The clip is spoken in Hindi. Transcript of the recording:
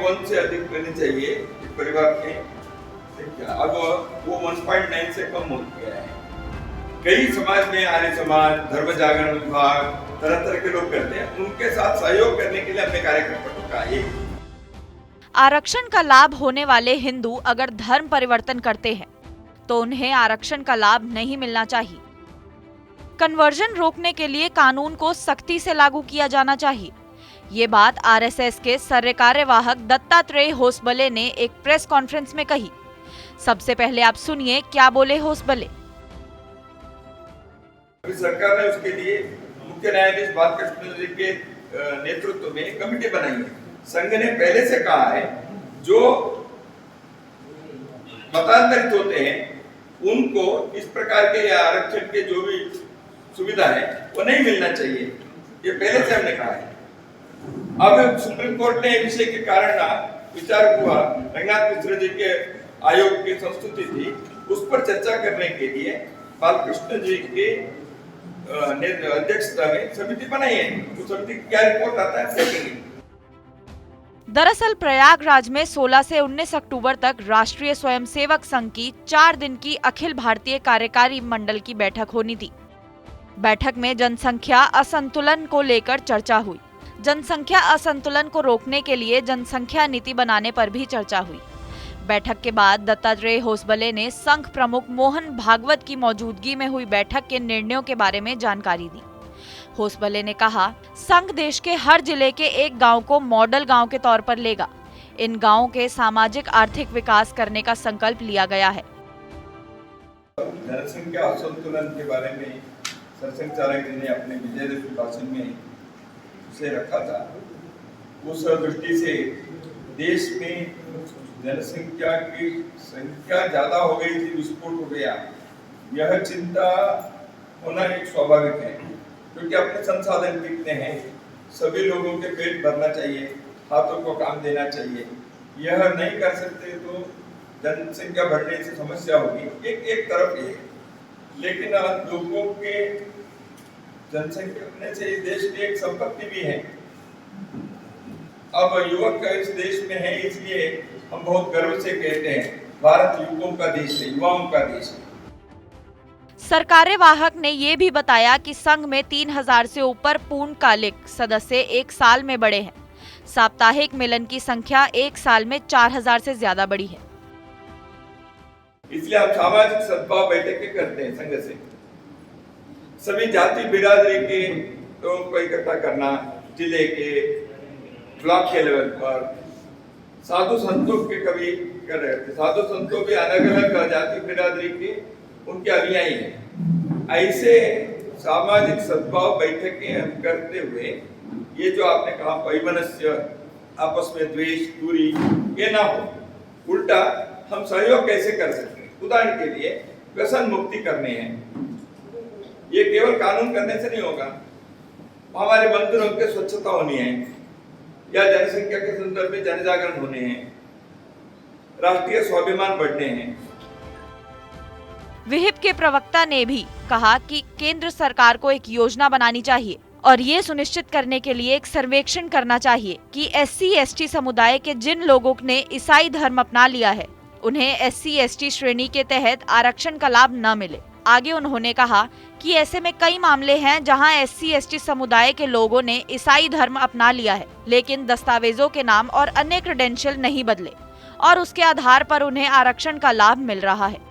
1 से अधिक रहनी चाहिए परिवार में संख्या। अब वो 1.9 से कम हो गया है। कई समाज में आर्य समाज, धर्म जागरण विभाग, तरह तरह के लोग करते हैं, उनके साथ सहयोग करने के लिए अपने कार्यकर्ताओं का एक आरक्षण का लाभ होने वाले हिंदू अगर धर्म परिवर्तन करते हैं तो उन्हें आरक्षण का लाभ नहीं मिलना चाहिए। कन्वर्जन रोकने के लिए कानून को सख्ती से लागू किया जाना चाहिए। ये बात आरएसएस के सर्व कार्यवाहक दत्तात्रेय होसबले ने एक प्रेस कॉन्फ्रेंस में कही। सबसे पहले आप सुनिए क्या बोले होसबले। अभी सरकार ने उसके लिए मुख्य न्यायाधीश बालकृष्ण जी के नेतृत्व में कमेटी बनाई है। संघ ने पहले से कहा है जो मतांतरित होते हैं उनको इस प्रकार के आरक्षण के जो भी सुविधा है वो नहीं मिलना चाहिए, ये पहले से हमने कहा है। अब सुप्रीम कोर्ट ने विषय के कारण विचार हुआ, रंगनाथ मिश्र जी के आयोग की संस्तुति थी, उस पर चर्चा करने के लिए बालकृष्ण जी के अध्यक्षता में समिति बनाई है। तो समिति की क्या रिपोर्ट आता है देखेंगे। दरअसल प्रयागराज में 16 से 19 अक्टूबर तक राष्ट्रीय स्वयंसेवक संघ की 4 दिन की अखिल भारतीय कार्यकारी मंडल की बैठक होनी थी। बैठक में जनसंख्या असंतुलन को लेकर चर्चा हुई। जनसंख्या असंतुलन को रोकने के लिए जनसंख्या नीति बनाने पर भी चर्चा हुई। बैठक के बाद दत्तात्रेय होसबले ने संघ प्रमुख मोहन भागवत की मौजूदगी में हुई बैठक के निर्णयों के बारे में जानकारी दी। होसबले ने कहा, संघ देश के हर जिले के एक गांव को मॉडल गांव के तौर पर लेगा। इन गांवों के सामाजिक आर्थिक विकास करने का संकल्प लिया गया है। जनसंख्या असंतुलन के बारे में सरसंघ चालक जी ने अपने विजयदशमी भाषण में उसे रखा था। उस दृष्टि से देश में जनसंख्या की संख्या ज्यादा हो गई थी, विस्फोट हो गया, यह चिंता होना एक स्वाभाविक है, क्योंकि अपने संसाधन कितने हैं, सभी लोगों के पेट भरना चाहिए, हाथों को काम देना चाहिए। यह नहीं कर सकते तो जनसंख्या बढ़ने से समस्या होगी। एक तरफ ये, लेकिन लोगों के जनसंख्या बढ़ने से इस देश की एक संपत्ति भी है। अब युवक इस देश में है, इसलिए हम बहुत गर्व से कहते हैं भारत युवकों का देश है, युवाओं का देश है। सरकार्यवाहक ने ये भी बताया कि संघ में 3000 से ऊपर पूर्णकालिक सदस्य एक साल में बढ़े हैं। साप्ताहिक मिलन की संख्या एक साल में 4000 से ज्यादा बढ़ी है। इसलिए हम सामाजिक सद्भाव बैठकें करते हैं संघ से। सभी जाति बिरादरी के लोगों को इकट्ठा करना, जिले के ब्लॉक के लेवल पर साधु संतों के कभी कर रहे थे। साधु संतों भी अलग अलग जाति बिरादरी के उनके अनुयायी हैं। ऐसे सामाजिक सद्भाव बैठकें हम करते हुए ये जो आपने कहा वैमनस्य, आपस में द्वेष दूरी, ये ना हो, उल्टा हम सहयोग कैसे कर सकते हैं। उदाहरण के लिए व्यसन मुक्ति करने हैं, ये केवल कानून करने से नहीं होगा। हमारे मंदिरों के स्वच्छता होनी है, या जनसंख्या के संदर्भ में जनजागरण होने हैं, राष्ट्रीय स्वाभिमान बढ़ने हैं। विहिप के प्रवक्ता ने भी कहा कि केंद्र सरकार को एक योजना बनानी चाहिए और ये सुनिश्चित करने के लिए एक सर्वेक्षण करना चाहिए कि SC/ST समुदाय के जिन लोगों ने ईसाई धर्म अपना लिया है उन्हें SC/ST श्रेणी के तहत आरक्षण का लाभ न मिले। आगे उन्होंने कहा कि ऐसे में कई मामले हैं जहां SC/ST समुदाय के लोगों ने ईसाई धर्म अपना लिया है, लेकिन दस्तावेजों के नाम और अन्य क्रेडेंशियल नहीं बदले और उसके आधार पर उन्हें आरक्षण का लाभ मिल रहा है।